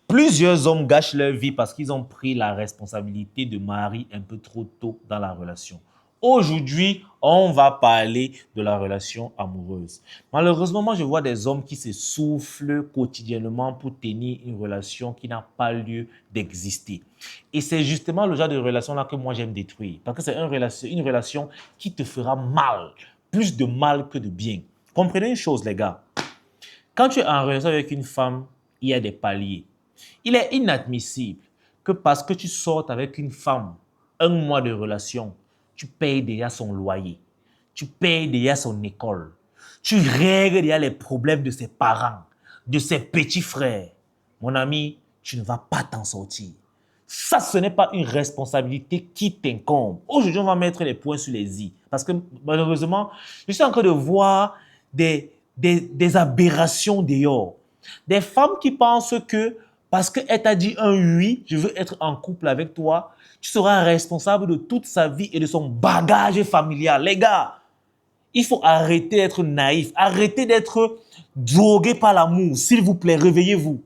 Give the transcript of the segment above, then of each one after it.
Plusieurs hommes gâchent leur vie parce qu'ils ont pris la responsabilité de mari un peu trop tôt dans la relation. Aujourd'hui, on va parler de la relation amoureuse. Malheureusement, moi, je vois des hommes qui se soufflent quotidiennement pour tenir une relation qui n'a pas lieu d'exister. Et c'est justement le genre de relation-là que moi, j'aime détruire. Parce que c'est une relation qui te fera mal, plus de mal que de bien. Comprenez une chose, les gars. Quand tu es en relation avec une femme, il y a des paliers. Il est inadmissible que parce que tu sortes avec une femme, un mois de relation, tu payes déjà son loyer, tu payes déjà son école, tu règles déjà les problèmes de ses parents, de ses petits frères. Mon ami, tu ne vas pas t'en sortir. Ça, ce n'est pas une responsabilité qui t'incombe. Aujourd'hui, on va mettre les points sur les i. Parce que malheureusement, je suis en train de voir des aberrations dehors. Des femmes qui pensent que parce qu'elle t'a dit un oui, je veux être en couple avec toi, tu seras responsable de toute sa vie et de son bagage familial. Les gars, il faut arrêter d'être naïf, arrêter d'être drogué par l'amour. S'il vous plaît, réveillez-vous.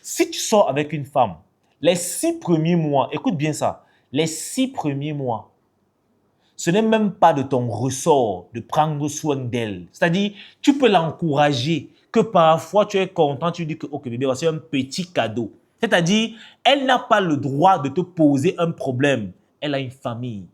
Si tu sors avec une femme, les 6 premiers mois, écoute bien ça, les 6 premiers mois, ce n'est même pas de ton ressort de prendre soin d'elle. C'est-à-dire, tu peux l'encourager, que parfois tu es content, tu dis que, ok bébé, voici un petit cadeau. C'est-à-dire, elle n'a pas le droit de te poser un problème. Elle a une famille.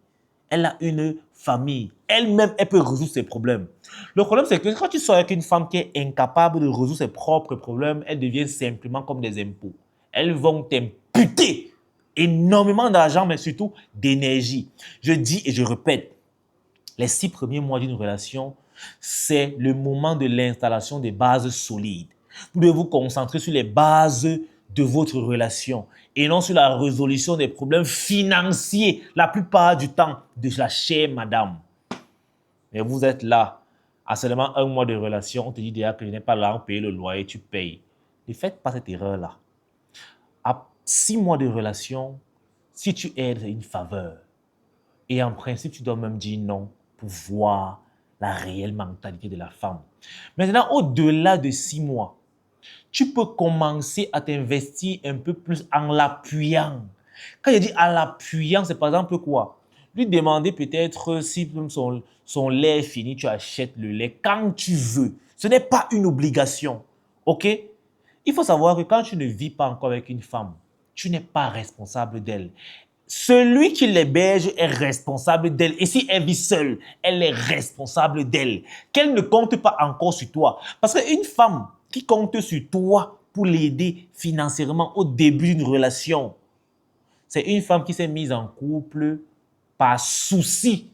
Elle a une famille. Elle-même, elle peut résoudre ses problèmes. Le problème, c'est que quand tu sors avec une femme qui est incapable de résoudre ses propres problèmes, elle devient simplement comme des impôts. Elles vont t'imputer énormément d'argent, mais surtout d'énergie. Je dis et je répète, les 6 premiers mois d'une relation, c'est le moment de l'installation des bases solides. Vous devez vous concentrer sur les bases de votre relation et non sur la résolution des problèmes financiers, la plupart du temps, de la chère madame. Mais vous êtes là, à seulement un mois de relation, on te dit déjà que je n'ai pas l'argent pour payer le loyer, tu payes. Ne faites pas cette erreur-là. À 6 mois de relation, si tu aides, c'est une faveur. Et en principe, tu dois même dire non pour voir la réelle mentalité de la femme. Maintenant, au-delà de 6 mois, tu peux commencer à t'investir un peu plus en l'appuyant. Quand je dis en l'appuyant, c'est par exemple quoi? Lui demander peut-être si son lait est fini, tu achètes le lait quand tu veux. Ce n'est pas une obligation. OK? Il faut savoir que quand tu ne vis pas encore avec une femme, tu n'es pas responsable d'elle. Celui qui l'héberge est responsable d'elle. Et si elle vit seule, elle est responsable d'elle. Qu'elle ne compte pas encore sur toi. Parce qu'une femme qui compte sur toi pour l'aider financièrement au début d'une relation, c'est une femme qui s'est mise en couple par souci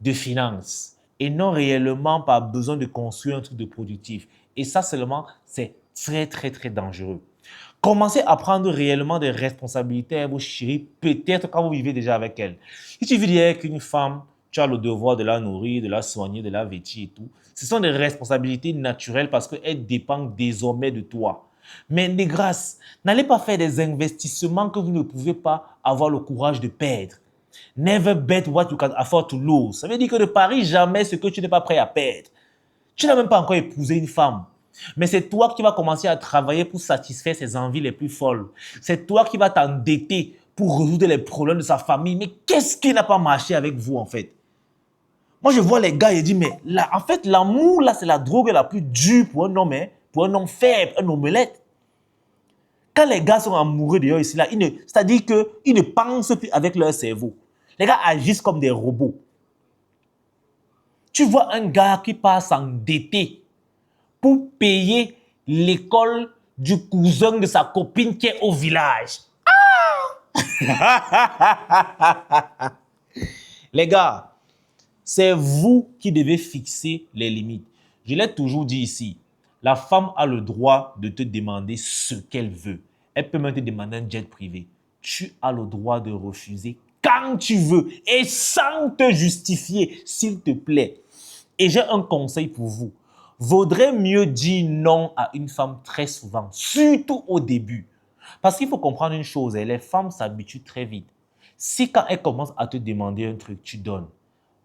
de finances et non réellement par besoin de construire un truc de productif. Et ça seulement, c'est très, très, très dangereux. Commencez à prendre réellement des responsabilités à vos chéris, peut-être quand vous vivez déjà avec elle. Si tu vis déjà avec une femme, tu as le devoir de la nourrir, de la soigner, de la vêtir et tout. Ce sont des responsabilités naturelles parce qu'elles dépendent désormais de toi. Mais de grâce, n'allez pas faire des investissements que vous ne pouvez pas avoir le courage de perdre. Never bet what you can afford to lose. Ça veut dire que ne parie jamais ce que tu n'es pas prêt à perdre. Tu n'as même pas encore épousé une femme. Mais c'est toi qui vas commencer à travailler pour satisfaire ses envies les plus folles. C'est toi qui vas t'endetter pour résoudre les problèmes de sa famille. Mais qu'est-ce qui n'a pas marché avec vous, en fait? Moi, je vois les gars et je dis, mais là, en fait, l'amour, là, c'est la drogue la plus dure pour un homme, hein, pour un homme faible, un omelette. Quand les gars sont amoureux d'ailleurs ici, là, c'est-à-dire qu'ils ne pensent plus avec leur cerveau. Les gars agissent comme des robots. Tu vois un gars qui part s'endetter pour payer l'école du cousin de sa copine qui est au village. Les gars, c'est vous qui devez fixer les limites. Je l'ai toujours dit ici, la femme a le droit de te demander ce qu'elle veut. Elle peut même te demander un jet privé. Tu as le droit de refuser quand tu veux et sans te justifier, s'il te plaît. Et j'ai un conseil pour vous. Vaudrait mieux dire non à une femme très souvent, surtout au début. Parce qu'il faut comprendre une chose, les femmes s'habituent très vite. Si quand elles commencent à te demander un truc, tu donnes,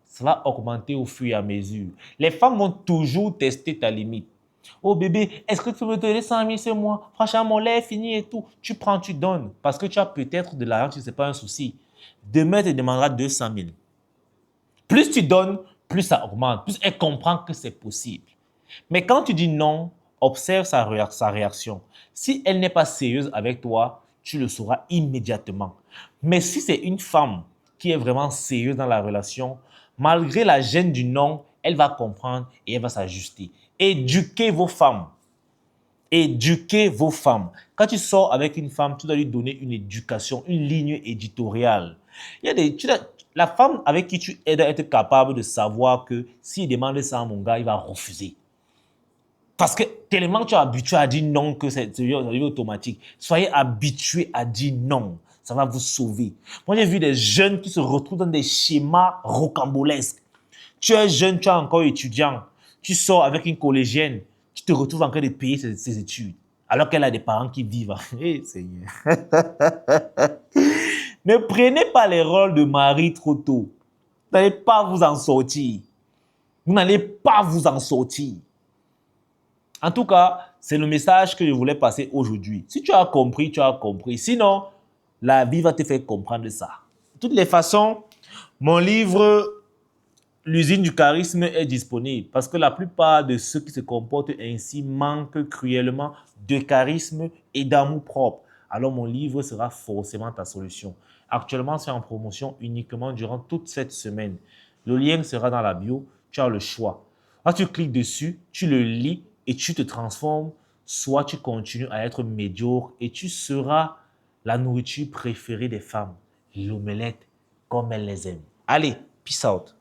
ça va augmenter au fur et à mesure. Les femmes vont toujours tester ta limite. Oh bébé, est-ce que tu peux me donner 100 000 ce mois? Franchement, mon lait est fini et tout. Tu prends, tu donnes. Parce que tu as peut-être de l'argent, ce n'est pas un souci. Demain, tu demanderas 200 000. Plus tu donnes, plus ça augmente. Plus elle comprend que c'est possible. Mais quand tu dis non, observe sa réaction. Si elle n'est pas sérieuse avec toi, tu le sauras immédiatement. Mais si c'est une femme qui est vraiment sérieuse dans la relation, malgré la gêne du non, elle va comprendre et elle va s'ajuster. Éduquez vos femmes. Éduquez vos femmes. Quand tu sors avec une femme, tu dois lui donner une éducation, une ligne éditoriale. Il y a la femme avec qui tu es doit être capable de savoir que s'il demande ça à mon gars, il va refuser. Parce que tellement tu es habitué à dire non que c'est automatique. Soyez habitué à dire non. Ça va vous sauver. Moi, j'ai vu des jeunes qui se retrouvent dans des schémas rocambolesques. Tu es jeune, tu es encore étudiant. Tu sors avec une collégienne. Tu te retrouves en train de payer ses études. Alors qu'elle a des parents qui vivent. Hey, Seigneur. Ne prenez pas les rôles de mari trop tôt. Vous n'allez pas vous en sortir. Vous n'allez pas vous en sortir. En tout cas, c'est le message que je voulais passer aujourd'hui. Si tu as compris, tu as compris. Sinon, la vie va te faire comprendre ça. De toutes les façons, mon livre L'usine du charisme est disponible parce que la plupart de ceux qui se comportent ainsi manquent cruellement de charisme et d'amour propre. Alors mon livre sera forcément ta solution. Actuellement, c'est en promotion uniquement durant toute cette semaine. Le lien sera dans la bio. Tu as le choix. Quand tu cliques dessus, tu le lis et tu te transformes. Soit tu continues à être médiocre et tu seras la nourriture préférée des femmes. L'omelette comme elles les aiment. Allez, peace out.